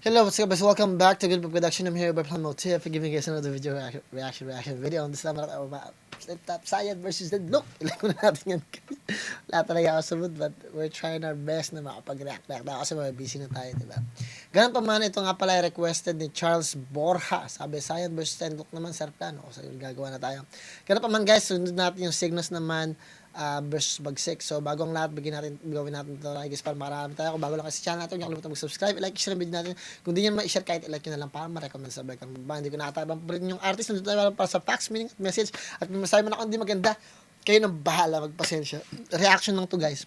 Hello, what's up guys? Welcome back to Good Production. I'm here by Plan Motif for giving you guys another video reaction video. On this time, about Flip-Top Sayad versus the Look. Ilan ko na natin yan. Wala talaga ako sumud, but we're trying our best na makapag-react na kasi mga busy na tayo, diba? Ganun pa man, ito nga pala requested ni Charles Borja. Sabi, Sayad versus the Look naman, sir plano. So, yung gagawa na tayo. Ganun pa man guys, sunod natin yung Signos naman versus Bagsik. So, bago ang lahat, gawin natin ito. I guess para marami tayo. Kung bago lang kasi channel natin, huwag kalimutan mag-subscribe, like, share ang video natin. Kung di nyo ma-share, kahit i-like nyo na lang para ma-recommend sa bike. Hindi ko nakatabang pa rin yung artist. Nandito tayo para sa facts, meaning at message. At may masabi man ako hindi maganda, kayo nang bahala, magpasensya. Reaction lang to guys.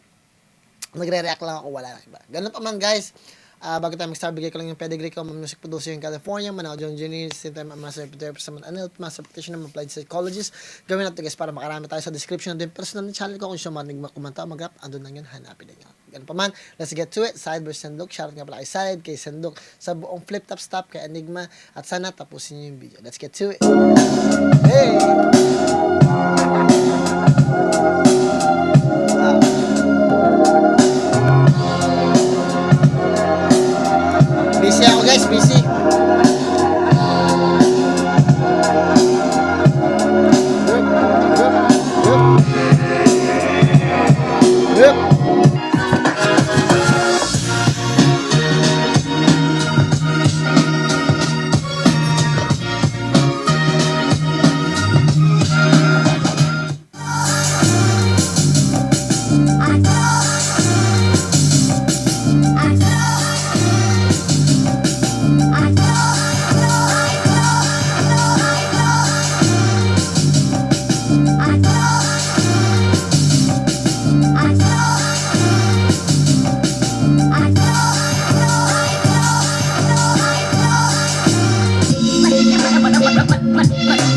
Nagre-react lang ako, wala lang iba. Ganun pa man guys. Bago tayo mag-start, bigay ko lang yung pedigree ko. Music producer in California, Manao John Jr., same time, master therapist naman, master practitioner, applied psychologist. Gawin natin guys para makarami tayo sa description ng personal na channel ko. Kung siya manig kumanta, mag-rap, andun lang yun, hanapin din yun. Ganun pa man, let's get to it. Side versus Sandok. Shoutout nga pala kay Side, kay Sandok, sa buong Flip-Top Stop, kay Enigma, at sana tapusin nyo yung video. Let's get to it. Hey! Busy ako guys, busy.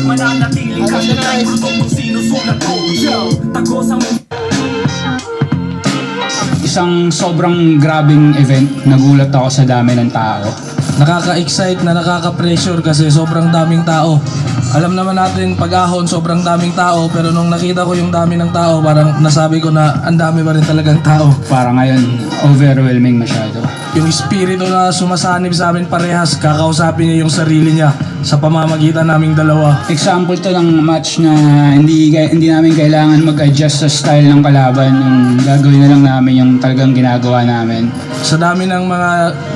Mananatiling kami kay gusto kung sinusulat ko. Tagos ang Isang sobrang grabing event. Nagulat ako sa dami ng tao. Nakaka-excite na nakaka-pressure kasi sobrang daming tao. Alam naman natin pag-ahon sobrang daming tao, pero nung nakita ko yung dami ng tao, parang nasabi ko na ang dami pa rin talagang tao. Para ngayon, overwhelming masyado. Yung espiritu na sumasanib sa amin parehas, kakausapin niya yung sarili niya sa pamamagitan naming dalawa. Example to ng match na hindi namin kailangan mag-adjust sa style ng kalaban. Yung gagawin na lang namin yung talagang ginagawa namin. Sa dami ng mga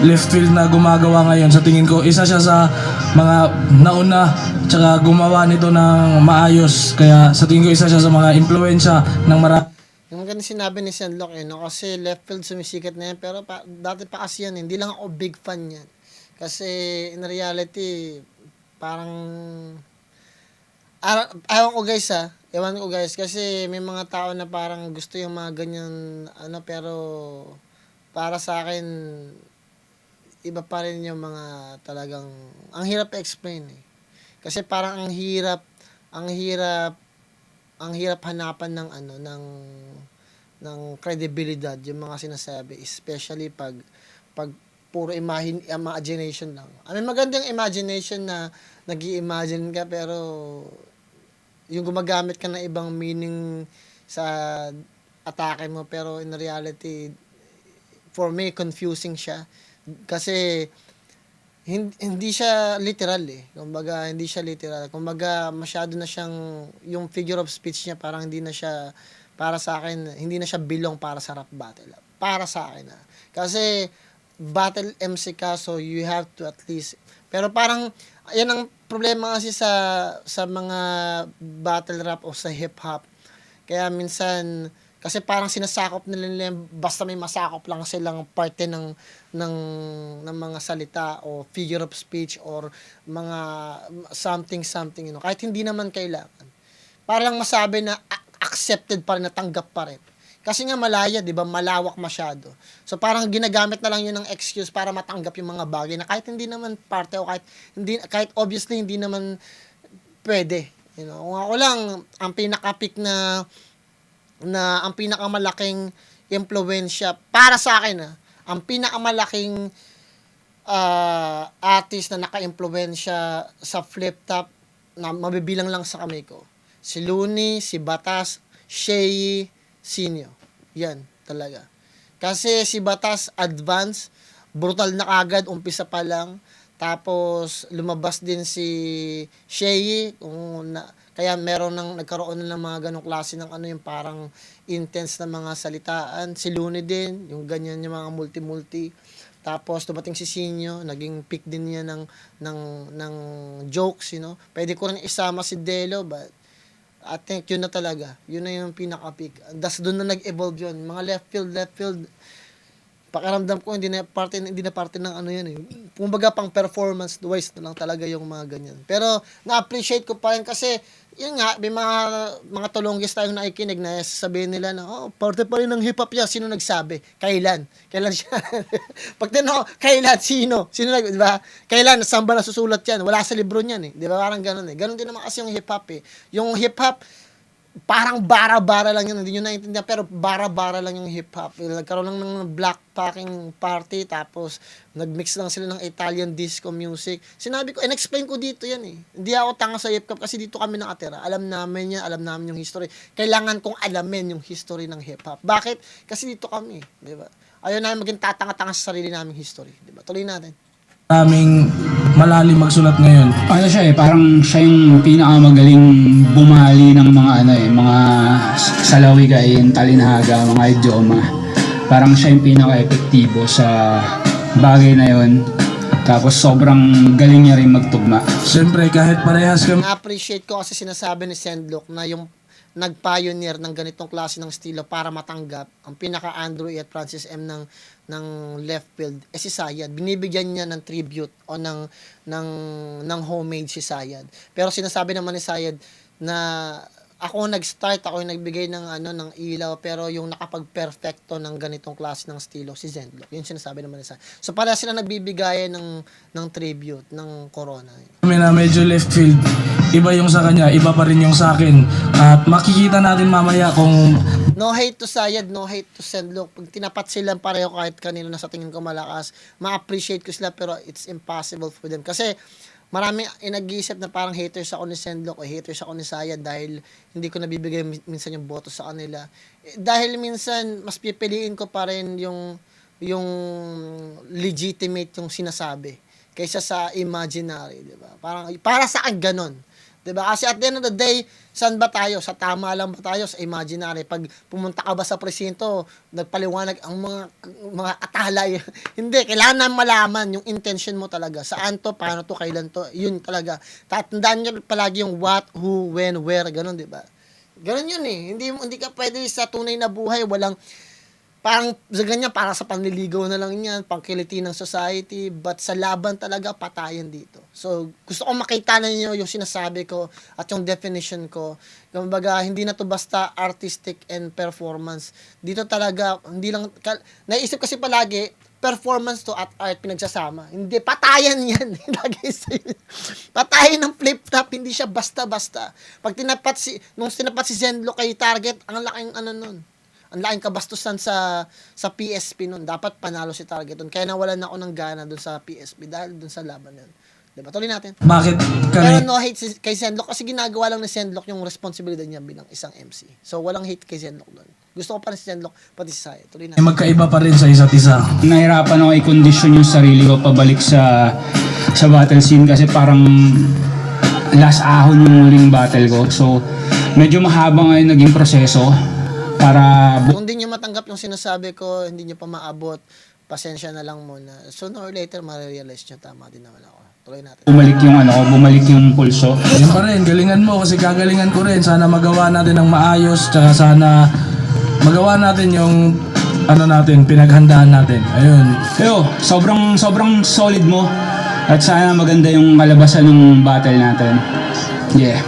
left field na gumagawa ngayon, sa tingin ko, isa siya sa mga nauna tsaka gumawa nito ng maayos. Kaya sa tingin ko, isa siya sa mga impluensya ng marami. Yung ganun sinabi ni Senlok no? Kasi left field sumisikat na yan, pero dati pa kasi yan, hindi lang ako big fan yan. Kasi in reality, parang, ewan ko guys, kasi may mga tao na parang gusto yung mga ganyan, pero, para sa akin, iba pa rin yung mga talagang, ang hirap i-explain eh. Kasi parang ang hirap hanapan ng ng credibility yung mga sinasabi, especially pag puro imagination lang. I mean, magandang imagination na nag-i-imagine ka, pero yung gumagamit ka ng ibang meaning sa atake mo, pero in reality, for me, confusing siya. Kasi hindi siya literal eh. Kumbaga, hindi siya literal. Kumbaga, masyado na siyang, yung figure of speech niya, parang hindi na siya, para sa akin, hindi na siya belong para sa rap battle. Para sa akin Kasi, battle MC ka, so you have to at least, pero parang, yan ang problema kasi sa mga battle rap o sa hip hop. Kaya minsan, kasi parang sinasakop nila basta may masakop lang silang parte ng mga salita o figure of speech or mga something, kahit hindi naman kailangan. Parang masabi na accepted pa rin, natanggap pa rin. Kasi nga malaya, 'di ba? Malawak masyado. So parang ginagamit na lang 'yun ng excuse para matanggap yung mga bagay na kahit hindi naman parte o kahit obviously hindi naman pwede. Kung ako lang ang pinaka-pick na ang pinakamalaking impluwensya para sa akin ang pinakamalaking artist na naka-impluwensya sa flip-top na mabibilang lang sa kamay ko. Si Looney, si Batas, Shay, Sinyo. Yan, talaga. Kasi si Batas advance, brutal na kagad, umpisa pa lang. Tapos lumabas din si Shea, kaya nagkaroon na ng mga ganong klase ng ano, yung parang intense na mga salitaan. Si Looney din, yung ganyan yung mga multi-multi. Tapos dumating si Sinyo, naging pick din niya ng jokes, you know. Pwede ko rin isama si Delo, but I think yun na talaga. Yun na yung pinaka-pick. Das doon na nag-evolve yun. Mga left field, pakiramdam ko hindi na parte ng ano yan eh. Kumbaga pang performance wise na lang talaga yung mga ganyan. Pero na-appreciate ko pa rin kasi yun nga, may mga tulonggis tayong nakikinig na sasabihin nila na, parte pa rin ng hip-hop yan. Sino nagsabi? Kailan siya? Pag tinanong ko, kailan? Sino? Di ba? Kailan? Saan ba nasusulat yan? Wala sa libro niyan eh. Di ba? Parang ganun eh. Ganun din naman kasi yung hip-hop eh. Yung hip-hop, parang bara-bara lang yun, hindi nyo naiintindihan, pero bara-bara lang yung hip-hop. Nagkaroon lang ng black packing party, tapos nagmix lang sila ng Italian disco music. Sinabi ko, in-explain ko dito yan eh. Hindi ako tanga sa hip-hop kasi dito kami nakatira. Alam namin yan, alam namin yung history. Kailangan kong alamin yung history ng hip-hop. Bakit? Kasi dito kami, di ba? Ayaw namin maging tatanga-tanga sa sarili naming history, di ba? Tuloy natin. Naming malalim magsulat ngayon. Ano siya parang siya yung pinakamagaling bumali ng mga mga salawigain, talinhaga, mga idioma. Parang siya yung pinaka-epektibo sa bagay na yon. Tapos sobrang galing niya rin magtugma. Siyempre, kahit parehas kami Na-appreciate ko kasi sinasabi ni Sendlock na yung nag-pioneer ng ganitong klase ng estilo para matanggap ang pinaka-Andrew at Francis M ng left field si Sayad. Binibigyan niya ng tribute o ng homage si Sayad. Pero sinasabi naman ni Sayad na ako nag-start, ako yung nagbigay ng ilaw, pero yung nakapag-perfecto ng ganitong klase ng estilo si Zendlock. Yun sinasabi naman ni Sayad. So pala sila nagbibigay ng tribute ng Corona. na medyo left field. Iba yung sa kanya, iba pa rin yung sa akin. At makikita natin mamaya kung No hate to Sayad, no hate to Zendlock. Pag tinapat sila pareho kahit kanino na sa tingin ko malakas, ma-appreciate ko sila pero it's impossible for them. Kasi marami nag-iisip na parang haters ako ni Zendlock o haters ako ni Sayad dahil hindi ko nabibigay minsan yung boto sa kanila. Dahil minsan mas pipiliin ko pa rin yung legitimate yung sinasabi kaysa sa imaginary, di ba? Parang para sa akin ganun. 'Di ba? Kasi at the end of the day, saan ba tayo? Sa tama lang ba tayo? Sa imaginary? Pag pumunta ka ba sa presinto, nagpaliwanag ang mga atalay. Hindi, kailangan malaman yung intention mo talaga. Saan to, paano to, kailan to. Yun talaga. Tatandaan nyo palagi yung what, who, when, where, ganun, 'di ba? Ganun yun eh. Hindi ka pwede sa tunay na buhay, walang parang sa ganyan, para sa panliligaw na lang yan, pangkiliti ng society, but sa laban talaga, patayan dito. So, gusto ko makita na niyo yung sinasabi ko at yung definition ko. Kumbaga, hindi na to basta artistic and performance. Dito talaga, hindi lang, naisip kasi palagi, performance to at art pinagsasama. Hindi, patayan yan. Patayan ng flip-top, hindi siya basta-basta. Pag nung tinapat si Zendlock kay Target, ang laking nun. Ang laking kabastusan sa PSP nun. Dapat panalo si Target nun. Kaya nawalan ako ng gana dun sa PSP dahil dun sa laban yun. Diba? Tuloy natin. bakit Pero kami no hate kay Zendlock kasi ginagawa lang ni Zendlock yung responsibilidad niya bilang isang MC. So walang hate kay Zendlock doon. Gusto ko pa rin si Zendlock pati si Sayad. Tuloy natin. magkaiba pa rin sa isa't isa. Nahirapan ako i-condition yung sarili ko pabalik sa battle scene kasi parang last ahon yung muling battle ko. So medyo mahaba ngayon naging proseso para Kung hindi nyo matanggap yung sinasabi ko, hindi nyo pa maabot, pasensya na lang muna. Sooner or later, ma-realize nyo, tama din naman ako. Tuloy natin. bumalik yung pulso. Yun pa rin, galingan mo kasi kagalingan ko rin. Sana magawa natin ng maayos, tsaka sana magawa natin yung pinaghandaan natin. Ayun. Pero sobrang solid mo at sana maganda yung kalabasan ng battle natin. Yeah.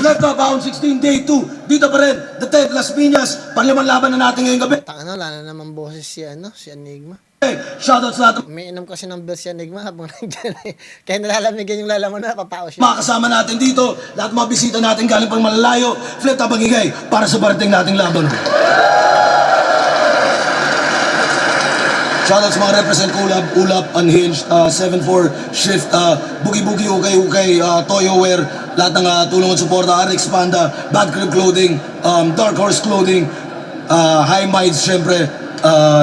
Lefto, Baon 16, Day 2. Dito pa rin, The Ted, Las Piñas. Panlimang laban na natin ngayong gabi. Wala na naman boses si Enigma. Hey, shoutout sa lahat ng Umiinom kasi ng beer si Enigma habang nandiyan eh. Kaya nalalamigan yung lalaman na, papao siya. mga kasama natin dito. Lahat mga bisita natin galing pang malalayo. Flip top ang igay para sa parating nating laban. Shoutout sa mga represent Ulap, Ulap, Unhinged, 7-4, Shift, Boogie Boogie, Ukay, Toyo Wear, lahat ng tulong at suporta, RX Panda, Bad Crib Clothing, Dark Horse Clothing, High Minds, syempre,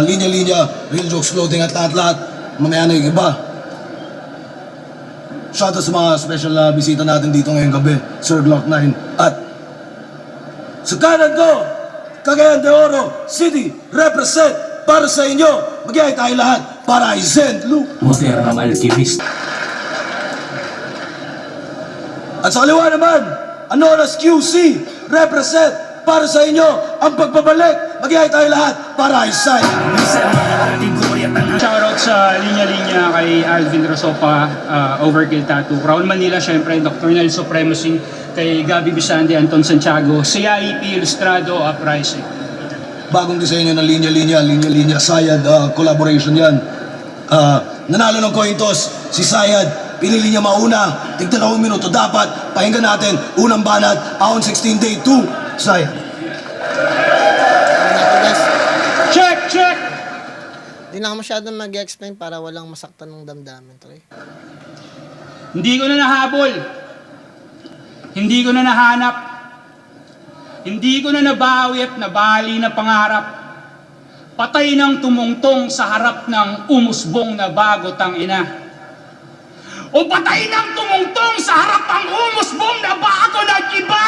Linya Linya, Real Jokes Clothing at lahat-lahat. Mamaya na yung iba. Shoutout sa mga special na bisita natin dito ngayong gabi, Sir Glock 9. At sa kanan ko, Cagayan de Oro City, represent para sa inyo. Magyay tayo lahat para ay Zen Luke. Modernong alchemist. At sa kaliwa naman, Anoras QC, represent para sa inyo ang pagbabalik. Magyay tayo lahat para ay Sai. Minsan mga kategory at ang Shoutout sa linya-linya kay Alvin Rosopa, Overkill Tattoo, Crown Manila, syempre, Dr. Nel Supremacy, kay Gabi Bisande, Anton Santiago, CIP Ilustrado, Uprising. Bagong disenyo ng linya-linya, Sayad, collaboration yan. Nanalo ng coin toss, si Sayad, pinili niya mauna, tignan ako minuto, dapat, pakinggan natin, unang banat, Ahon 16 Day 2, Sayad. Ano po guys, Check! di na ako masyadong mag-explain para walang masaktan ng damdamin. Troy. Hindi ko na nahabol. Hindi ko na nahanap. Hindi ko na nabawi at nabali na pangarap. Patay ng tumungtong sa harap ng umusbong na bago tangina. O patay ng tumungtong sa harap ng umusbong na bago nag-iba.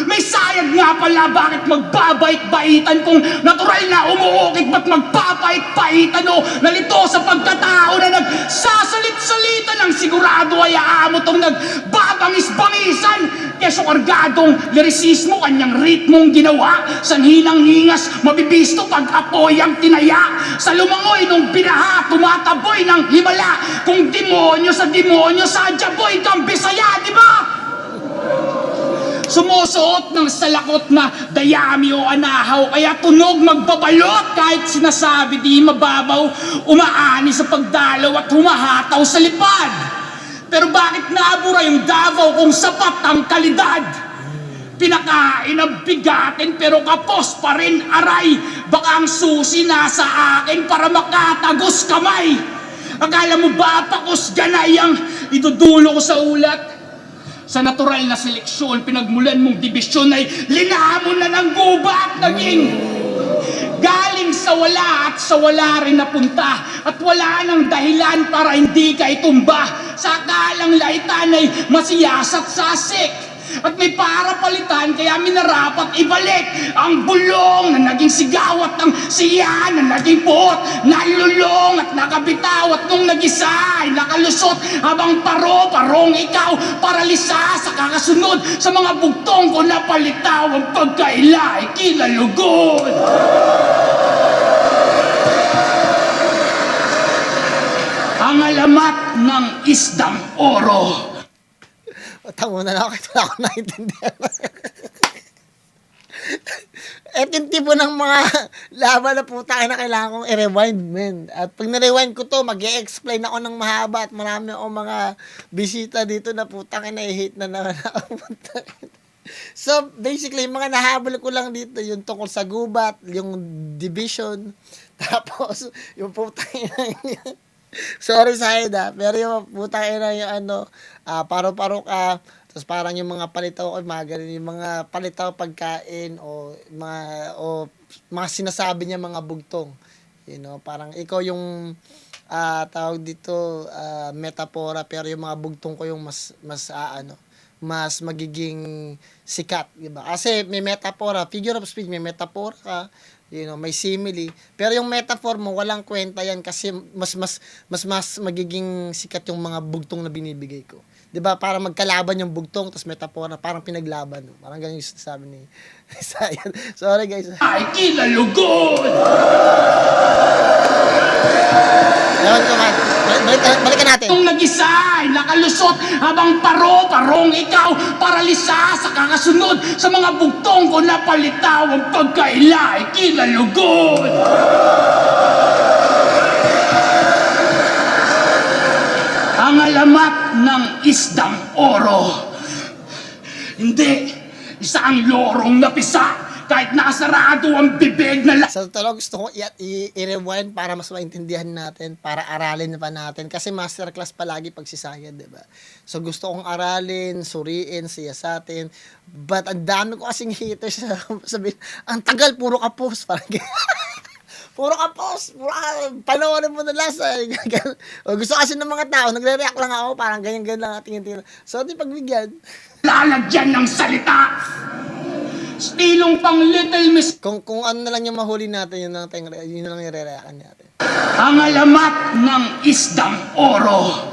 May sayad nga pala, bakit magbabait-baitan kung natural na umuukit, ba't magpapait-paitan o nalito sa pagkatao na nagsasalit-salita ng sigurado ay aamo tong nagbabangis-bangisan. Keso kargadong lirisismo, kanyang ritmong ginawa, sanhinang ningas, mabibisto pag apoy ang tinaya. Sa lumangoy nung binaha, tumataboy ng himala. Kung demonyo, sadya boy kang Bisaya, di ba? Sumusuot ng salakot na dayami o anahaw, kaya tunog magbabalot kahit sinasabi di mababaw, umaani sa pagdalaw at humahataw sa lipad. Pero bakit naabura yung Davao kung sapat ang kalidad? Pinakain ang bigatin pero kapos pa rin aray. Baka ang susi nasa akin para makatagos kamay. Akala mo ba pakos ganay ang idudulo ko sa ulat? Sa natural na seleksyon, pinagmulan mong dibisyon ay linamon na ng gubat. Naging galing sa wala at sa wala rin napunta. At wala nang dahilan para hindi ka itumba. Sa akalang laitan ay masiyasat sasik. At may para palitan, kaya minarapat ibalik ang bulong na naging sigawat ng siya na naging puot, nalulong at nakabitaw at nung nag-isa ay nakalusot habang parong ikaw paralisa sa kakasunod sa mga bugtong ko na palitaw ang pagkaila ay kinalugod. Ang alamat ng isdang oro. Tamo na lang ako, ito na ako naintindihan. At yung tipo ng mga laban na puta na kailangan kong i-rewind, men. At pag na-rewind ko to, mag-i-explain ako ng mahaba at marami akong mga bisita dito na putang na-hate na naman ako. So, basically, yung mga nahabol ko lang dito, yung tungkol sa gubat, yung division, tapos, yung putang sorry Said pero yung putang ina yung ano, paro-paro ka, tapos parang yung mga palitaw ko, mga ganun, yung mga palitaw pagkain o mga sinasabi niya mga bugtong. You know, parang ikaw yung tawag dito metapora, pero yung mga bugtong ko yung mas magiging sikat, di ba? Kasi may metapora, figure of speech, may metapora ka, you know, may simile. Pero yung metaphor mo, walang kwenta yan kasi mas magiging sikat yung mga bugtong na binibigay ko. 'Di ba? Para magkalaban yung bugtong tapos metapora, parang pinaglaban. Parang ganun yung sabi ni Sayan. Sorry guys. Ay kinalugod! Ewan ko man. Balikan natin. Nung nag-isa ay nakalusot habang parong ikaw paralisa sa kakasunod sa mga bugtong ko na palitaw ang pagkaila ay kinalugod. Ang alamat ng isdang oro. Hindi, isa ang lorong napisa. kahit nakasarado ang bibig na Sa totoo gusto ko i-rewind para mas maintindihan natin, para aralin pa natin. Kasi masterclass palagi pag si Sayed, di ba? So gusto kong aralin, suriin, siyasatin. But ang dami ko kasing haters sabihin, ang tagal, puro ka post. Parang puro ka post, panoorin mo na lang sa o gusto kasi ng mga tao, nagre-react lang ako, parang ganyan-ganyan lang tingin-tingin. So di pagbigyan. lalagyan ng salita. Stilong pang Little Miss. Kung ano na lang yung mahuli natin, yun na lang yung re-reactan natin. Ang alamat ng isdang oro.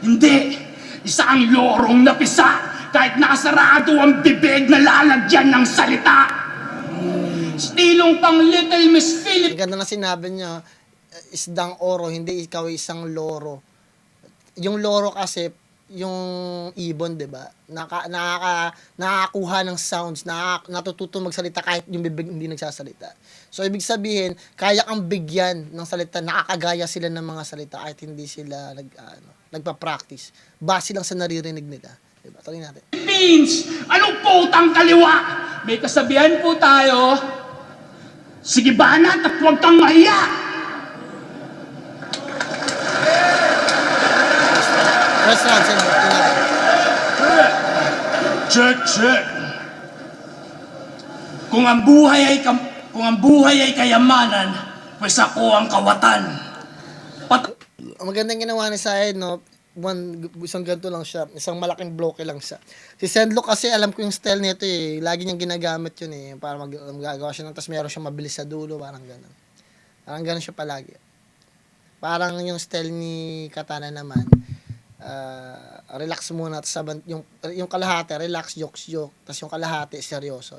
Hindi, isang lorong napisa kahit nakasarado ang bibig na lalagyan ng salita. Stilong pang Little Miss Philip. Ang ganda na sinabi niya, isdang oro, hindi ikaw isang loro. Yung loro kasi, yung ibon, di ba? Nakakakuha ng sounds, natututo magsalita kahit yung bibig hindi nagsasalita. So, ibig sabihin, kaya kang bigyan ng salita, nakakagaya sila ng mga salita kahit hindi sila nagpa-practice. Base lang sa naririnig nila. Diba? Tuloy natin. Philippines! Anong putang kaliwa? May kasabihan po tayo, sige banat at huwag kang mahiya! First round, tuloy natin. Check. Kung ang buhay ay kayamanan, pues ako ang kawatan. Ang magandang ginawa ni Sayed, no? Isang ganito lang siya, isang malaking bloke lang siya. Si Sendlock kasi alam ko yung style nito eh, lagi niyang ginagamit yun eh, para magagawa siya tapos meron siyang mabilis sa dulo, parang gano'n. Parang gano'n siya palagi. Parang yung style ni Katana naman, relax muna, tapos yung kalahati, relax, joke, tapos yung kalahati, seryoso.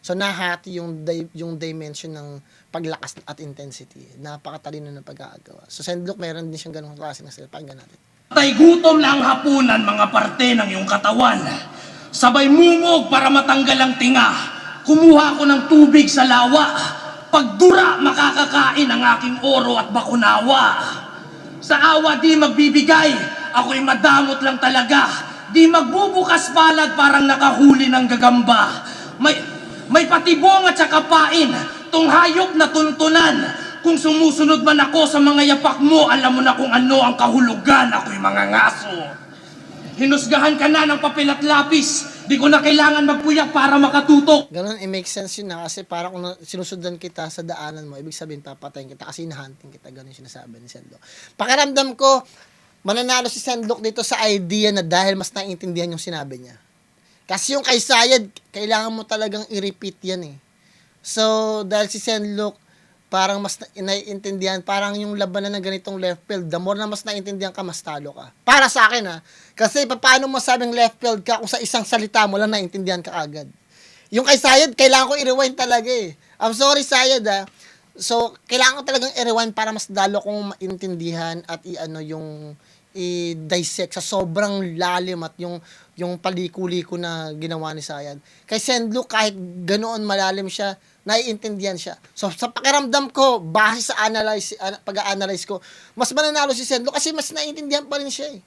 So nahati yung dimension ng paglakas at intensity. Napakatalino ng pag-aagawa. So Sendlock meron din siyang ganung klase ng style. Pakinggan natin. Tay gutom na ang hapunan mga parte ng iyong katawan. Sabay mumog para matanggal ang tinga. Kumuha ko ng tubig sa lawa. Pagdura makakakain ang aking oro at bakunawa. Sa awa di magbibigay, ako'y madamot lang talaga. Di magbubukas palad parang nakahuli ng gagamba. May patibong at saka pain, tong hayop na tuntunan. Kung sumusunod man ako sa mga yapak mo, alam mo na kung ano ang kahulugan, ako'y mga ngaso. Hinusgahan ka na ng papel at lapis, di ko na kailangan magpuyak para makatutok. Ganon, it makes sense yun na kasi parang kung sinusundan kita sa daanan mo, ibig sabihin papatayin kita kasi hinahunting kita. Ganon yung sinasabi ni Sendlock. Pakiramdam ko, mananalo si Sendlock dito sa idea na dahil mas naiintindihan yung sinabi niya. Kasi yung kay Sayed, kailangan mo talagang i-repeat yan eh. So, dahil si Sendlock, parang mas naiintindihan, parang yung labanan ng ganitong left field, the more na mas naiintindihan ka, mas talo ka. Para sa akin ha. Kasi paano mo sabing left field ka kung sa isang salita mo lang naiintindihan ka agad. Yung kay Sayed, kailangan ko i-rewind talaga eh. I'm sorry Sayed ha. So, kailangan ko talagang i-rewind para mas lalo kong maintindihan at i-dissect sa sobrang lalim at yung paliko-liko na ginawa ni Sayed. Kay Sendlock, kahit ganoon malalim siya, naiintindihan siya. So, sa pakiramdam ko, base sa pag-a-analyze ko, mas mananalo si Sendlock kasi mas naiintindihan pa rin siya eh.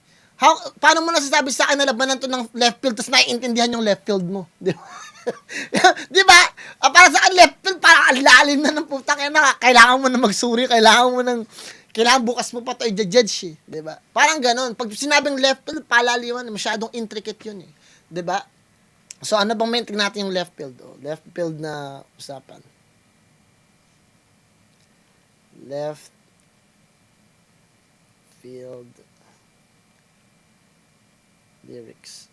Paano mo nasasabi sa akin na labanan to ng left field tapos naiintindihan yung left field mo? Di ba? Di ba? Para sa akin, left field, parang ang lalim na ng putang ina. Kailangan mo na magsuri, kailangan bukas mo pa ito i-judge eh. Di ba? Parang ganon. Pag sinabing left field, palaliman, masyadong intricate yun eh. Di ba? So, ano bang maintain natin yung left field? Oh, left field na usapan. Left field lyrics.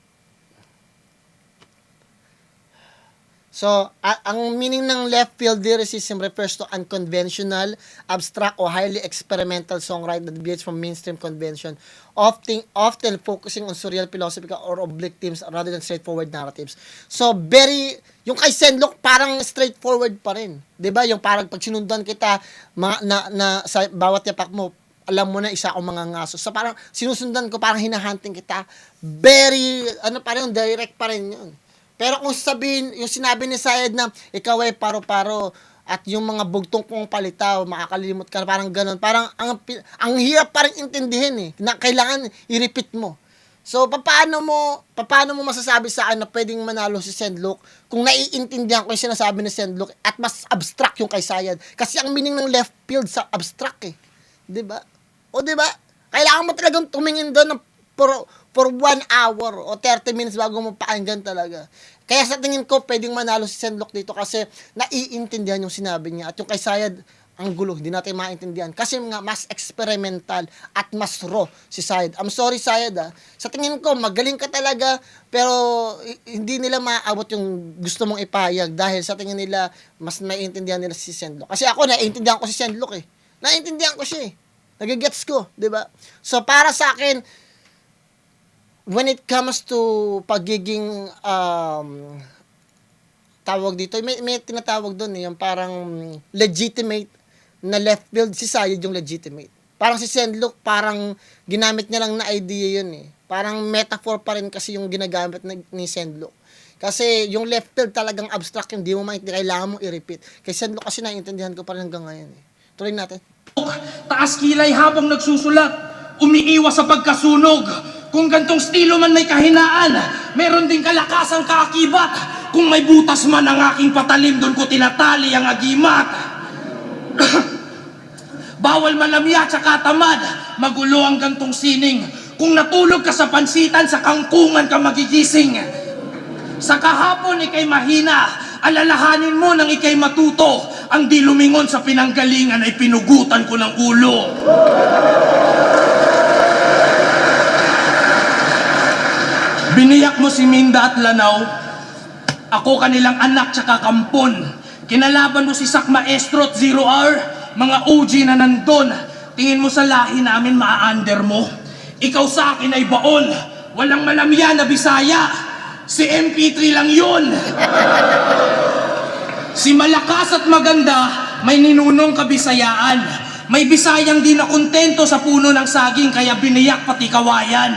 So, ang meaning ng left field lyricism refers to unconventional, abstract, or highly experimental songwriting that deviates from mainstream convention, often focusing on surreal, philosophical, or oblique themes rather than straightforward narratives. So, yung kay Sendlock, parang straightforward pa rin. 'Di ba? Yung parang pag sinundan kita, sa bawat yapak mo, alam mo na isa akong mga ngaso. So, parang sinusundan ko, parang hinahunting kita. Direct pa rin yun. Pero kung yung sinabi ni Sayed na ikaw ay paro-paro at yung mga bugtong kong palitaw, makakalimot ka, parang ganun. Parang ang hirap pa rin intindihin eh. Na kailangan i-repeat mo. So, paano mo masasabi sa akin na pwedeng manalo si Sendlock kung naiintindihan ko yung sinasabi ni Sendlock at mas abstract yung kay Sayad? Kasi ang meaning ng left field sa abstract eh. 'Di ba? O 'di ba? Kailangan mo talagang tumingin doon ng for 1 hour o 30 minutes bago mo pakinggan talaga. Kaya sa tingin ko, pwedeng manalo si Sendlock dito kasi naiintindihan yung sinabi niya. At yung kay Sayad, ang gulo, hindi natin maintindihan. Kasi nga, mas experimental at mas raw si Sayad. I'm sorry, Sayad, ah. Sa tingin ko, magaling ka talaga, pero hindi nila maaabot yung gusto mong ipahayag dahil sa tingin nila, mas naiintindihan nila si Sendlock. Kasi ako, naiintindihan ko si Sendlock eh. Naiintindihan ko siya eh. Nagigets ko, di ba? So, para sa akin, when it comes to pagiging tawag dito, may tinatawag doon yung parang legitimate na left field. Si Sayad yung legitimate. Parang si Sendlock, parang ginamit niya lang na idea yun eh. Parang metaphor pa rin kasi yung ginagamit ni Sendlock. Kasi yung left field talagang abstract, hindi mo maintindihan, kailangan mong i-repeat. Kay Sendlock kasi naiintindihan ko pa rin hanggang ngayon eh. Tuloy natin. Taas kilay habang nagsusulat, umiiwas sa pagkasunog. Kung gantong estilo man may kahinaan, meron din kalakasang kaakibat. Kung may butas man ang aking patalim, doon ko tinatali ang agimat. Bawal malamya tsaka tamad, magulo ang gantong sining. Kung natulog ka sa pansitan, sa kangkungan ka magigising. Sa kahapon ikay mahina, alalahanin mo nang ikay matuto. Ang di lumingon sa pinanggalingan ay pinugutan ko ng ulo. Biniyak mo si Minda at Lanao. Ako kanilang anak tsaka kampon. Kinalaban mo si Sak Maestro at Zero Hour. Mga OG na nandun. Tingin mo sa lahi namin maa-under mo. Ikaw sa akin ay baon. Walang malamya na Bisaya. Si MP3 lang yun. Si malakas at maganda, may ninunong kabisayaan. May Bisayang di na kontento sa puno ng saging, kaya biniyak pati kawayan.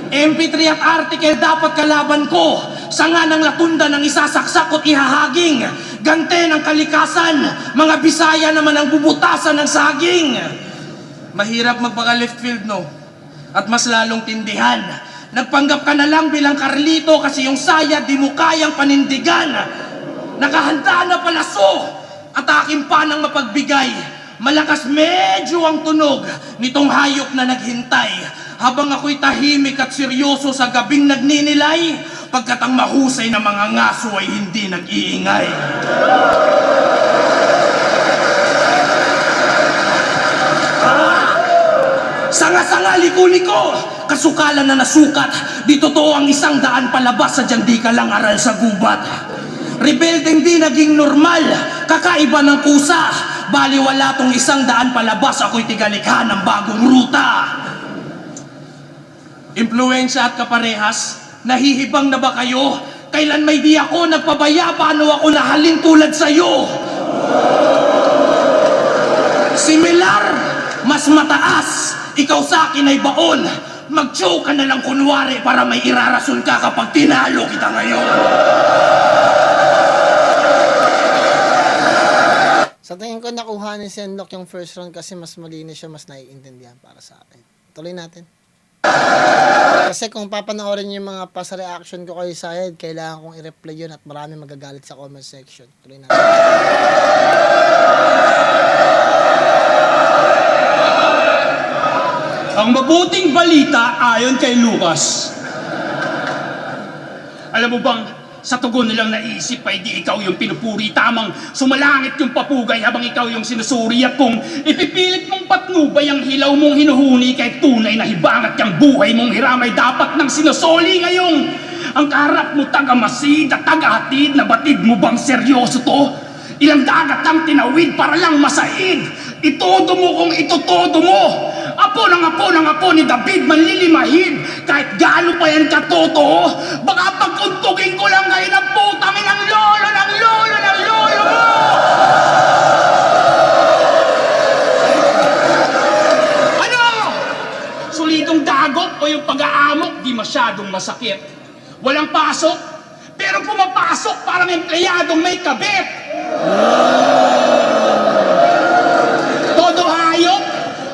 MP3 at article dapat kalaban ko. Sanga ng latunda ng isasaksak ko't ihahaging. Gante ng kalikasan, mga Bisaya naman ang bubutasan ng saging. Mahirap magpaka-left field, no? At mas lalong tindihan. Nagpanggap ka na lang bilang Carlito kasi yung Sayad di mo kayang panindigan. Nakahanda na palaso at aking panang mapagbigay. Malakas medyo ang tunog nitong hayop na naghintay. Habang ako'y tahimik at seryoso sa gabing nagninilay, pagkat ang mahusay na mga ngaso ay hindi nag-iingay. Sanga-sanga, liko-liko, kasukalan na nasukat. Di totoo ang 100 palabas, sadyang di ka lang aral sa gubat. Rebeldeng di naging normal, kakaiba ng kusa. Baliwala tong 100 palabas, ako'y tigalikha ng bagong ruta. Impluensya at kaparehas, nahihibang na ba kayo? Kailan may di ako nagpabaya, paano ako nahalin tulad sa'yo? Similar, mas mataas, ikaw sa akin ay baon. Mag-joke ka na lang kunwari para may irarason ka kapag tinalo kita ngayon. Sa tingin ko nakuha ni Sendlock yung first round kasi mas malinis siya, mas naiintindihan para sa akin. Tuloy natin. Kasi kung papanoorin yung mga past reaction ko kay Sayad, kailangan kong i-reply yun at marami magagalit sa comment section. Tuloy natin. Ang mabuting balita ayon kay Lucas. Alam mo bang, sa tugon nilang naisip ay di ikaw yung pinupuri, tamang sumalangit yung papugay habang ikaw yung sinusuri. At kung ipipilit mong patnubay ang hilaw mong hinuhuni kahit tunay na hibangat yung buhay mong hiramay dapat nang sinusoli ngayong ang kaharap mo taga-masid at taga-hatid na batid mo bang seryoso to? Ilang dagat ang tinawid para lang masaid. Itodo mo kung itotodo mo. Apo ng apo ni David manlilimahid. Kahit gaano pa yan katotoo, baka pagkuntugin ko lang ngayon ang putang ng lolo ng lolo ng lolo mo! Ano? Solidong dagot o yung pag-aamok di masyadong masakit. Walang pasok, pero pumapasok parang empleyadong may kabit.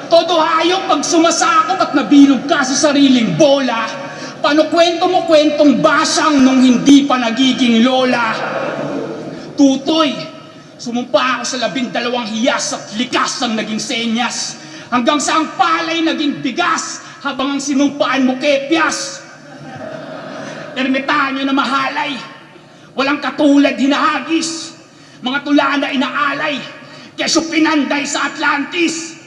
Todo hayop pag sumasakop at nabilog ka sa sariling bola, Paano kwento mo kwentong basang nung hindi pa nagiging lola? Tutoy, sumumpa ako sa 12 hiyas at likas ang naging senyas. Hanggang sa ang palay naging bigas habang ang sinumpaan mo kepyas. Ermitanyo na mahalay, walang katulad hinahagis. Mga tula na inaalay, kesyo pinanday sa Atlantis.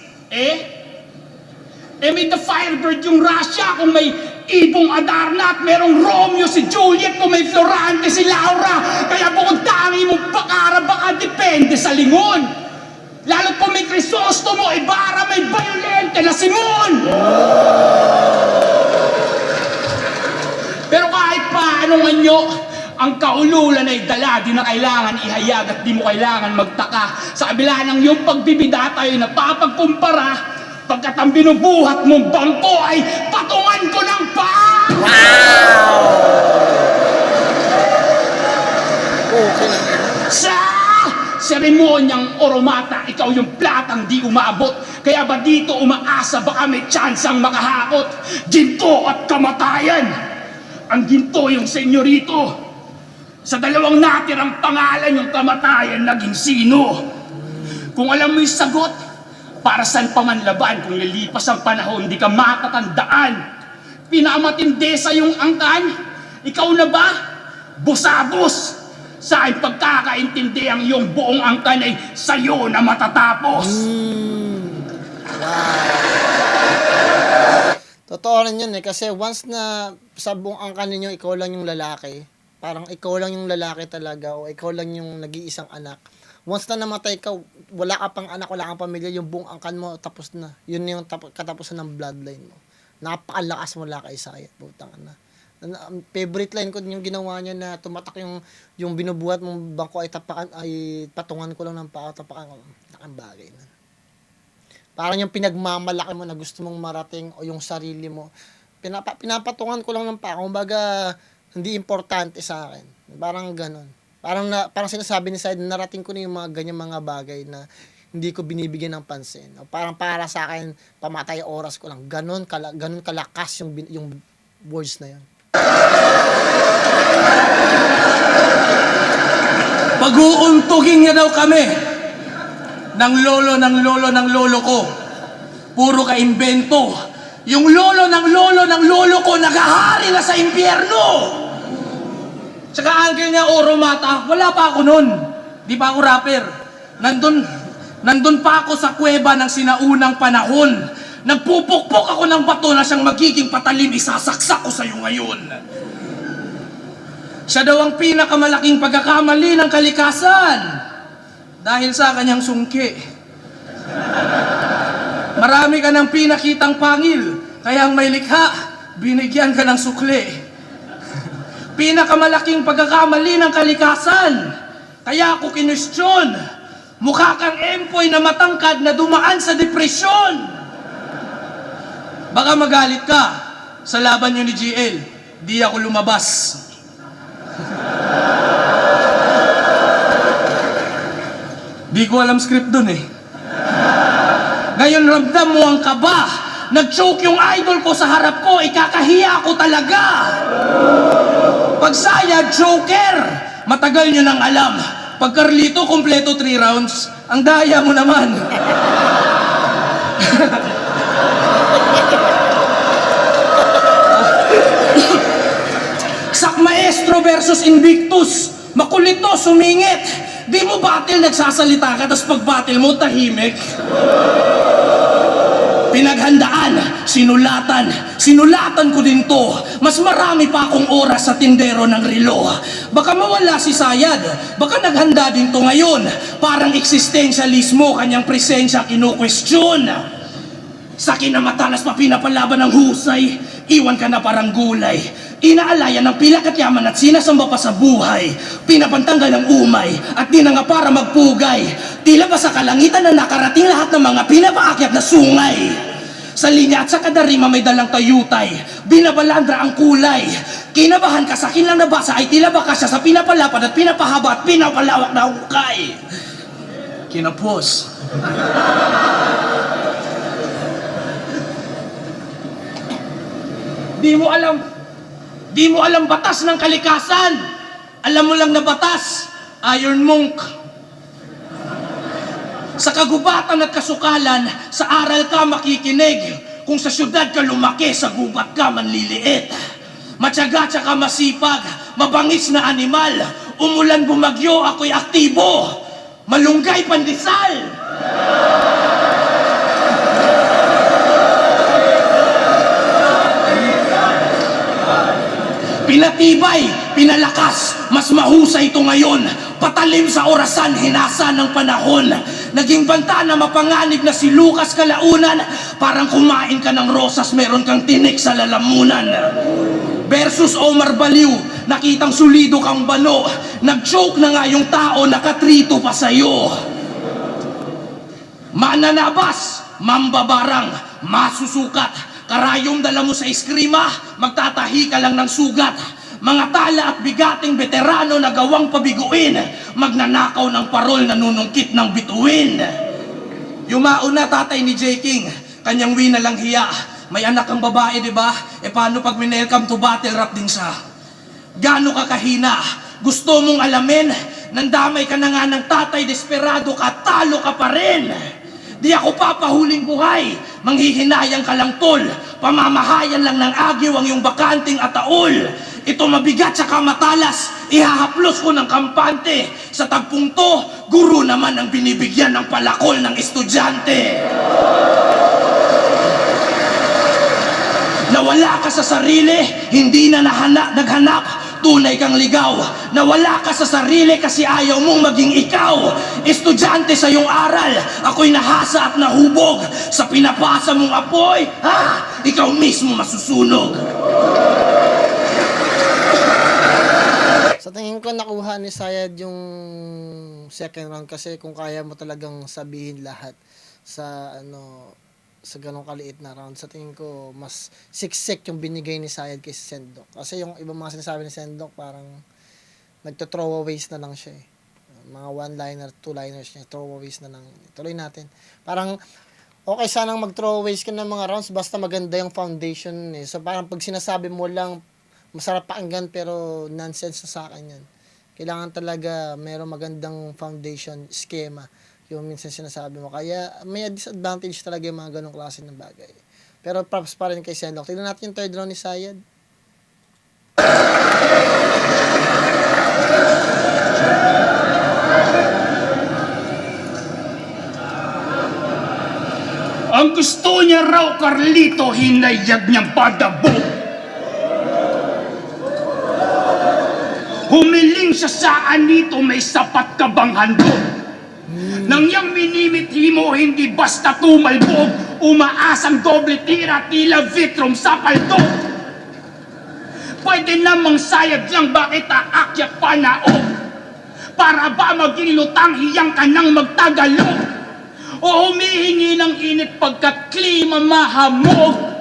May the Firebird yung Russia, kung may Ibong Adarna at merong Romeo si Juliet, kung may Florante si Laura. Kaya bukod tangi mong pakara, baka depende sa lingon. Lalo kung may Crisostomo, Ibarra, may Violente na Simon. Pero kahit paano nyo, ang kaululan ay dala, di na kailangan ihayag at di mo kailangan magtaka. Sa kabila ng iyong pagbibida tayo napapagkumpara, pagkat ang binubuhat mong bangko ay patungan ko ng paa! Okay na. Sa seremonyang oromata, ikaw yung platang di umaabot. Kaya ba dito umaasa baka may tsansang makahakot? Ginto at kamatayan! Ang ginto yung senyorito. Sa 2 natirang pangalan yung kamatayan naging sino? Kung alam mo yung sagot, para saan pa man laban kung lilipas ang panahon, di ka matatandaan. Pinakamatindi sa yung angkan, ikaw na ba? Busabos! Sa aking pagkakaintindi, ang iyong buong angkan ay sa'yo na matatapos. Totoo rin yun kasi once na sa buong angkan ninyo, ikaw lang yung lalaki, parang ikaw lang yung lalaki talaga o ikaw lang yung nag-iisang anak. Once na namatay ka, wala ka pang anak, wala kang pamilya, yung buong angkan mo, tapos na. Yun yung katapusan ng bloodline mo. Napakalakas mo lang kay Sayat, butang na. Favorite line ko din yung ginawa niya na tumatak yung binubuhat mong bangko ay patungan ko lang ng paa, tapakan ko. Nakang bagay na. Parang yung pinagmamalaki mo na gusto mong marating o yung sarili mo, pinapatungan ko lang ng paa. Kumbaga, hindi importante sa akin. Parang ganun. Parang sinasabi ni Said, narating ko na yung mga ganyan mga bagay na hindi ko binibigyan ng pansin. O parang para sa akin, pamatay oras ko lang. Ganun kalakas yung words na yun. Pag-uuntugin niya daw kami ng lolo ko. Puro ka-imbento. Yung lolo ng lolo ko nagahari na sa impyerno. Tsaka uncle niya, Oromata, wala pa ako nun. Di pa ako rapper. Nandun pa ako sa kuweba ng sinaunang panahon. Nagpupukpok ako ng bato na siyang magiging patalim, isasaksak ko sa'yo ngayon. Siya daw ang pinakamalaking pagkakamali ng kalikasan dahil sa kanyang sungki. Marami ka ng pinakitang pangil, kaya ang may likha, binigyan ka ng sukli. Pinakamalaking pagkakamali ng kalikasan, kaya ako kinwestiyon. Mukha kang empoy na matangkad na dumaan sa depresyon. Baka magalit ka sa laban nyo ni GL, di ako lumabas. Di ko alam script dun eh. Ngayon ramdam mo ang kaba. Nag-choke yung idol ko sa harap ko, ikakahiya ko talaga. Pagsaya, Joker, matagal nyo nang alam. Pag Carlito, kompleto 3 rounds. Ang daya mo naman. Sak Maestro versus Invictus. Makulito, sumingit. Di mo battle nagsasalita ka, tapos pag battle mo, tahimik. Pinaghandaan, sinulatan ko din to. Mas marami pa akong oras sa tindero ng relo. Baka mawala si Sayad, baka naghanda din to ngayon. Parang existentialismo, kanyang presensya kinukwestiyon. Sa kinamatalas pa pinapalaban ng husay, iwan ka na parang gulay. Inaalayan ng pilak at yaman at sinasamba pa sa buhay. Pinapantanggal ng umay at di na nga para magpugay. Tila ba sa kalangitan na nakarating lahat ng mga pinapaakyat na sungay. Sa linya at sa kadarima may dalang tayutay. Binabalandra ang kulay. Kinabahan ka sa kilang nabasa ay tila ba kasya sa pinapalapad at pinapahaba at pinapalawak na hukay. Kinapos. Di mo alam Di mo alam batas ng kalikasan. Alam mo lang na batas, Iron Monk. Sa kagubatan at kasukalan, sa aral ka makikinig. Kung sa syudad ka lumaki, sa gubat ka manliliit. Matyaga tsaka masipag, mabangis na animal. Umulan bumagyo, ako'y aktibo. Malunggay pandesal. Pinatibay, pinalakas, mas mahusay ito ngayon. Patalim sa orasan, hinasa ng panahon. Naging banta na mapanganib na si Lucas kalaunan. Parang kumain ka ng rosas, meron kang tinik sa lalamunan. Versus Omar Baliw, nakitang sulido kang bano. Nag-joke na nga yung tao, nakatrito pa sa'yo. Mananabas, mambabarang, masusukat. Karayom dala mo sa iskrima, magtatahi ka lang ng sugat. Mga tala at bigating veterano na gawang pabiguin, magnanakaw ng parol, nanunungkit ng bituin. Yumao na tatay ni J. King, kanyang wina lang hiya. May anak ang babae, di ba? E paano pag welcome to battle rap din siya? Gano ka kahina? Gusto mong alamin? Nandamay ka na nga ng tatay, desperado ka, talo ka pa rin. Di ako papahuling buhay, manghihinayang ka lang tol. Pamamahayan lang ng agyo ang iyong bakanting ataol. Ito mabigat tsaka matalas, ihahaplos ko ng kampante. Sa tagpong to, guro naman ang binibigyan ng palakol ng estudyante. Nawala ka sa sarili, hindi na naghanap. Tunay kang ligaw. Nawala ka sa sarili kasi ayaw mong maging ikaw. Estudyante sa iyong aral, ako'y nahasa at nahubog. Sa pinapasa mong apoy, ikaw mismo masusunog. Sa tingin ko nakuha ni Sayad yung second round kasi kung kaya mo talagang sabihin lahat sa sa ganong kaliit na round, sa tingin ko mas siksik yung binigay ni Sayad kay Sendok. Kasi yung ibang mga sinasabi ni Sendok parang nagto-throwaways na lang siya eh. Mga one-liner, two-liners niya, throwaways na lang. Tuloy natin. Parang okay sanang mag-throwaways ka ng mga rounds basta maganda yung foundation eh. So parang pag sinasabi mo lang masarap pakinggan pero nonsense na sa akin yan. Kailangan talaga mayroong magandang foundation schema yung minsan sinasabi mo. Kaya may disadvantage talaga yung mga ganong klase ng bagay. Pero props pa rin kay Sendok. Tignan natin yung third round ni Sayad. Ang gusto niya raw, Carlito, hinayag niyang padabog. Humiling siya sa anito, may sapat ka bang handog? Nang yang minimithi mo, hindi basta tumalbog. Umaasang doble tira, tila vitrum sa paldo. Pwede namang Sayad lang, bakit aakyat panaog? Para ba maging lutang, hiyang ka nang magtagalog? O humihingi ng init pagkat klima mahamog?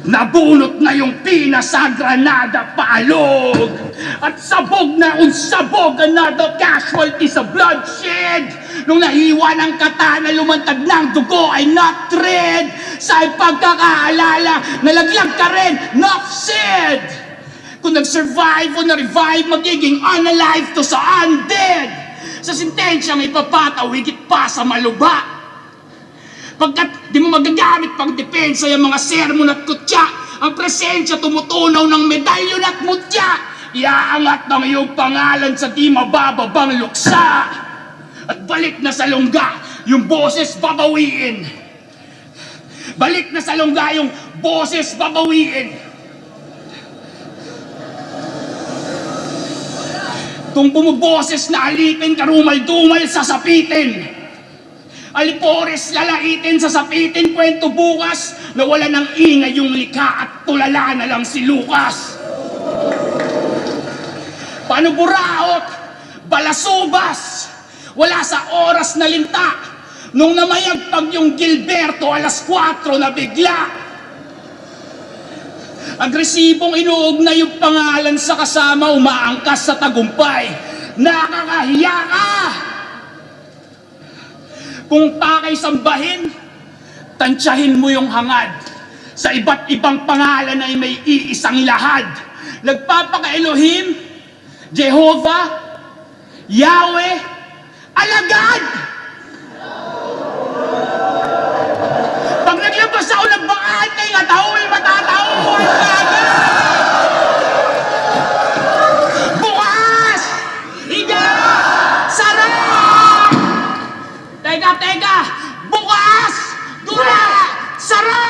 Nabunot na yung pina sa granada paalog. At sabog na unsabog, another casualty sa bloodshed. Nung nahiwa ng katana, lumantag ng dugo ay not red. Sa pagkakaalala, nalaglag ka rin, not said. Kung nag-survive o na-revive, magiging unalive to sa undead. Sa sentensyang ipapataw, higit pa sa maluba. Pagkat di mo magagamit pang depensa yung mga sermon at kutya, ang presensya tumutunaw ng medalyon at mutya. Iaangat ng iyong pangalan sa di mabababang luksa. At balik na sa lungga, yung boses babawiin. Balik na sa lungga, yung boses babawiin. Kung bumuboses na alipin, karumal-dumal sasapitin. Alipores lalaitin, sasapitin, kwento bukas, na wala ng ingay yung likha at tulala na lang si Lucas. Panuburaot, balasubas, wala sa oras na linta, nung namayagpag yung Gilberto, 4:00 na bigla. Agresibong inuog na yung pangalan sa kasama, umaangkas sa tagumpay. Nakakahiya ka! Kung pakay sambahin, tansyahin mo yung hangad. sa iba't ibang pangalan ay may iisang lahad. Nagpapaka-Elohim, Jehovah, Yahweh, alagad! Pag naglabas ako ng bakante, nga tao'y matatao ko ang alagad! Bukas! Higa! Sara! Teka! Bukas! Dura! Sara!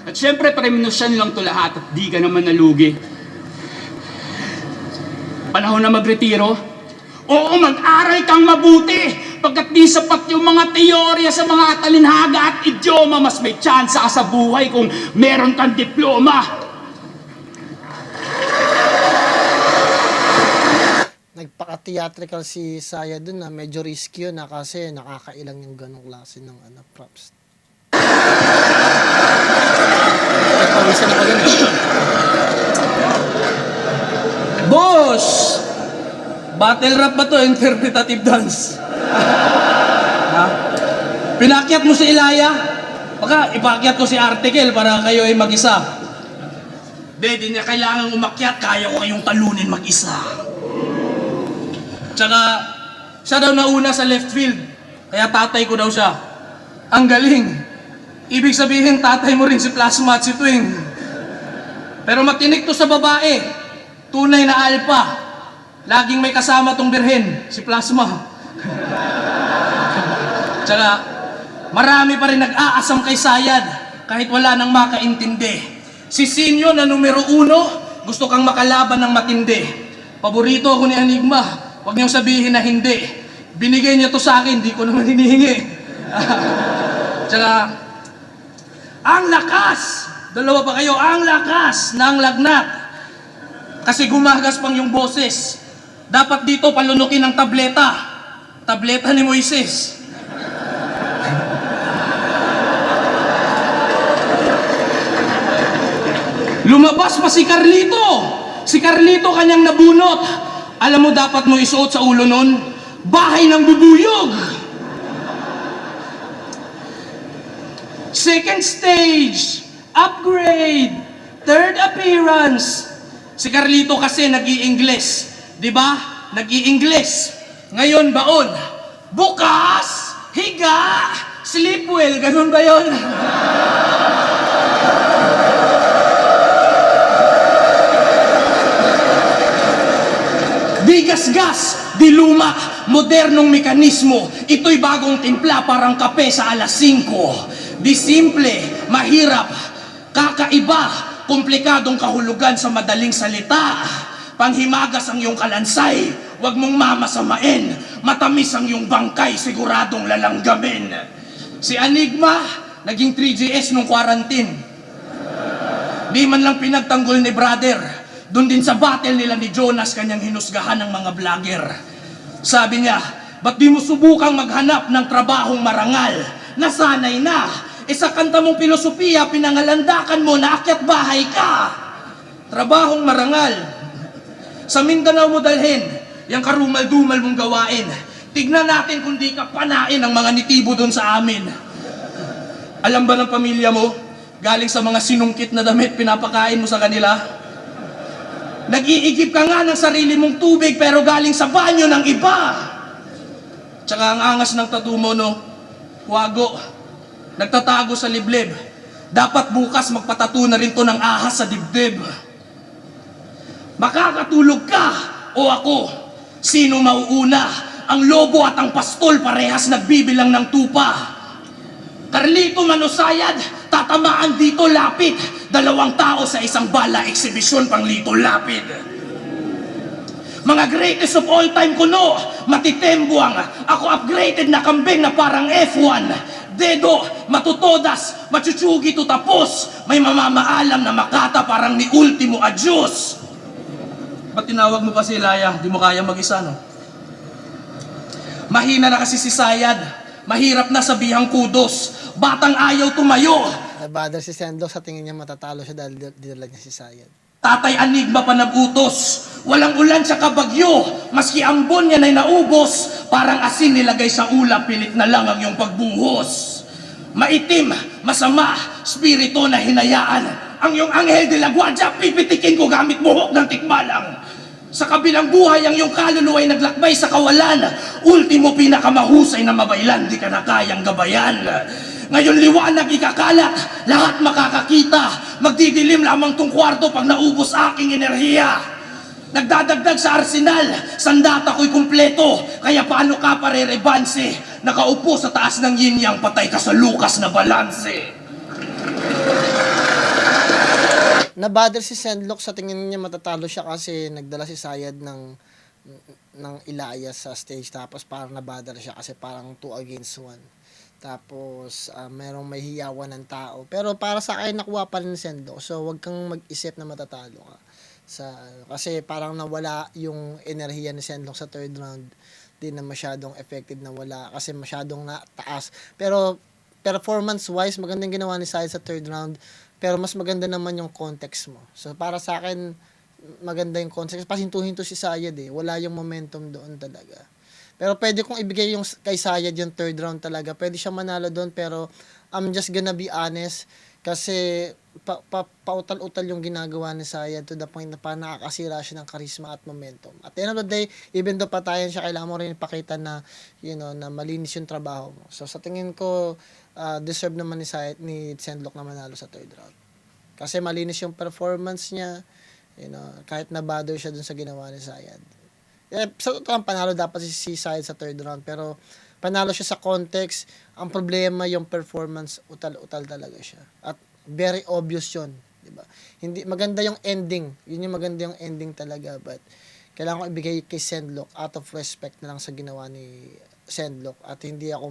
At syempre, preminusyan lang to lahat at di ka naman nalugi. Panahon na magretiro? Oo, mag-aral kang mabuti. Pagkat di sapat yung mga teorya sa mga talinhaga at idioma, mas may tsansa ka sa buhay kung meron kang diploma. Nagpaka-theatrical si Saya dun na medyo risky yun na kasi nakakailang yung ganong klase ng props. Nagpawisan ako dun. Boss! Battle rap ba to? Interpretative dance? Ha? Pinakyat mo si Ilaya? Baka ipakyat ko si Article para kayo ay mag-isa. Di na kailangan umakyat, kaya ko kayong talunin mag-isa. Tsaka, siya daw nauna sa left field. Kaya tatay ko daw siya. Ang galing. Ibig sabihin, tatay mo rin si Plasma at si Twing. Pero matinik to sa babae. Tunay na alpha. Laging may kasama tong birhen, si Plasma. Tsaka, marami pa rin nag-aasam kay Sayad kahit wala nang makaintindi. Si Sinyo na numero 1, gusto kang makalaban ng matindi. Paborito ako ni Enigma, huwag niyong sabihin na hindi. Binigay niya to sa akin, di ko naman hinihingi. Tsaka, ang lakas! Dalawa pa kayo, ang lakas ng lagnat. Kasi gumagas pang yung boses. Dapat dito palunukin ng tableta. Tableta ni Moises. Lumabas pa si Carlito. Si Carlito kanyang nabunot. Alam mo dapat mo isuot sa ulo nun? Bahay ng bubuyog. Second stage. Upgrade. Third appearance. Si Carlito kasi nag-i-Ingles. Diba? Nag-i-Ingles. Ngayon baon. Bukas, higa, sleep well. Ganun ba yun? Di gas-gas, di luma, modernong mekanismo. Ito'y bagong timpla parang kape sa alas 5. Di simple, mahirap, kakaiba, komplikadong kahulugan sa madaling salita. Panghimagas ang iyong kalansay, huwag mong mamasamain. Matamis ang iyong bangkay, siguradong lalanggamin. Si Enigma, naging 3GS nung quarantine. Di man lang pinagtanggol ni brother. Doon din sa battle nila ni Jonas, kanyang hinusgahan ng mga vlogger. Sabi niya, ba't di mo subukang maghanap ng trabahong marangal? Nasanay na. Sa kanta mong filosofiya, pinangalandakan mo na akyat bahay ka. Trabahong marangal. Sa Mindanao mo dalhin, yung karumal-dumal mong gawain. Tignan natin kung di ka panain ang mga nitibo doon sa amin. Alam ba ng pamilya mo, galing sa mga sinungkit na damit, pinapakain mo sa kanila? Nag-iigib ka nga ng sarili mong tubig pero galing sa banyo ng iba. Tsaka ang angas ng tattoo mo, no? Wago. Nagtatago sa liblib. Dapat bukas magpatato na rin to ng ahas sa dibdib. Makakatulog ka o ako? Sino mauuna? Ang lobo at ang pastol parehas nagbibilang ng tupa. Carlito Manosayad, tatamaan dito lapit. 2 tao sa isang bala, eksibisyon pang lito lapid. Mga greatest of all time kuno, matitembuang. Ako upgraded na kambing na parang F1. Dedo, matutodas, machuchugi to tapos. May mamamaalam na makata parang ni Ultimo Adios. Ba't tinawag mo pa si Ilaya? Di mo kaya mag-isa, no? Mahina na kasi si Sayad. Mahirap na sabihang kudos. Batang ayaw tumayo. Nabother si Sendo, sa tingin niya matatalo siya dahil dinala niya si Sayad. Tatay Enigma pa nag-utos. Walang ulan sa kabagyo. Maski ambon yan ay naubos. Parang asin nilagay sa ulap, pilit na lang ang iyong pagbuhos. Maitim, masama, spirito na hinayaan ang iyong anghel de la guardia, pipitikin ko gamit buhok ng tikbalang. Sa kabilang buhay ang iyong kaluluwa'y naglakbay sa kawalan. Ultimo pinakamahusay na mabaylan, di ka na kayang gabayan. Ngayon liwanag ikakalat, lahat makakakita. Magdidilim lamang tong kwarto pag naubos aking enerhiya. Nagdadagdag sa arsenal, sandata ko'y kumpleto. Kaya paano ka parerebanse? Nakaupo sa taas ng yin-yang, patay ka sa lukas na balanse. Nabother si Sendlock, sa tingin niya matatalo siya kasi nagdala si Sayad ng Elias sa stage, tapos parang nabother siya kasi parang 2 against 1. Tapos merong may hiyawan ng tao. Pero para sa akin nakuha pa rin ni Sendlock. So wag kang mag-isip na matatalo ka. Kasi parang nawala yung enerhiya ni Sendlock sa third round. Di na masyadong effective, na wala kasi masyadong taas. Pero performance wise magandang ginawa ni Sayad sa third round. Pero mas maganda naman yung context mo. So para sa akin maganda yung context. Pahinto-hinto si Sayad eh. Wala yung momentum doon talaga. Pero pwede kong ibigay yung kay Sayad yung third round talaga. Pwede siya manalo doon, pero I'm just gonna be honest kasi pautal-utal yung ginagawa ni Sayad to the point na pa nakakasira siya ng charisma at momentum. At the end of the day, even though patayan siya, kailangan mo rin ipakita na na malinis yung trabaho mo. So sa tingin ko deserve naman ni Sendlock na manalo sa third round. Kasi malinis yung performance niya, kahit na-bother siya dun sa ginawa ni Sayad. Sa totoo panalo dapat si Sayad sa third round, pero panalo siya sa context. Ang problema yung performance, utal-utal talaga siya. At very obvious yun, di ba? Hindi maganda yung ending. Yun yung maganda yung ending talaga, but kailangan ko ibigay kay Sendlock out of respect na lang sa ginawa ni Sendlock, at hindi ako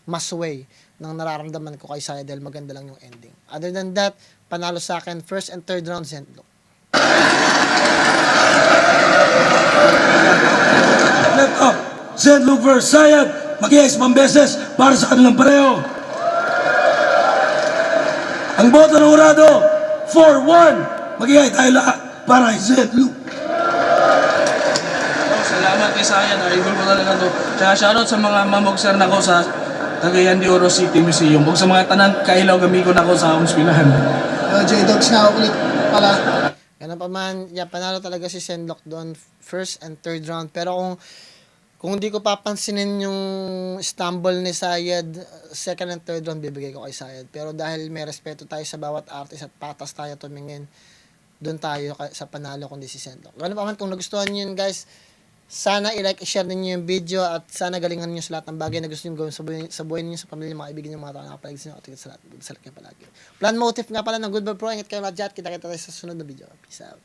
masway ng nararamdaman ko kay Sayad dahil maganda lang yung ending. Other than that, panalo sa akin first and third round Sendlock. Left up, Sendlock vs. Sayad. Mag-i-ex beses para sa kanilang pareho. Ang boto ng urado, 4-1. Mag-i-ex tayo lahat para kay Sendlock. Salamat kay Sayad, idol ko talaga to. Tsaka shoutout sa mga mamogser na ko sa Cagayan de Oro City Museum. Huwag sa mga tanan kailaw gamigo na ko sa Humspilahan. J-Dogs na ulit pala. Ganun pa man, panalo talaga si Sendlock doon first and third round. Pero kung hindi ko papansinin yung stumble ni Sayad, second and third round bibigay ko kay Sayad. Pero dahil may respeto tayo sa bawat artist at patas tayo tumingin, doon tayo sa panalo kundi si Sendlock. Ganun pa man, kung nagustuhan nyo yun guys, sana i-like, i-share ninyo yung video, at sana galingan niyo sa lahat ng bagay na gusto niyo gawin sa buhay niyo, sa pamilya, mga kaibigan niyo, mga tao na kapaligid sa inyo, at sa lahat. Good sa lahat kayo palagi. Plan motive nga pala ng Good Vibe Pro. Ingat kayo lahat dyan. Kita-kita tayo sa sunod na video. Peace out.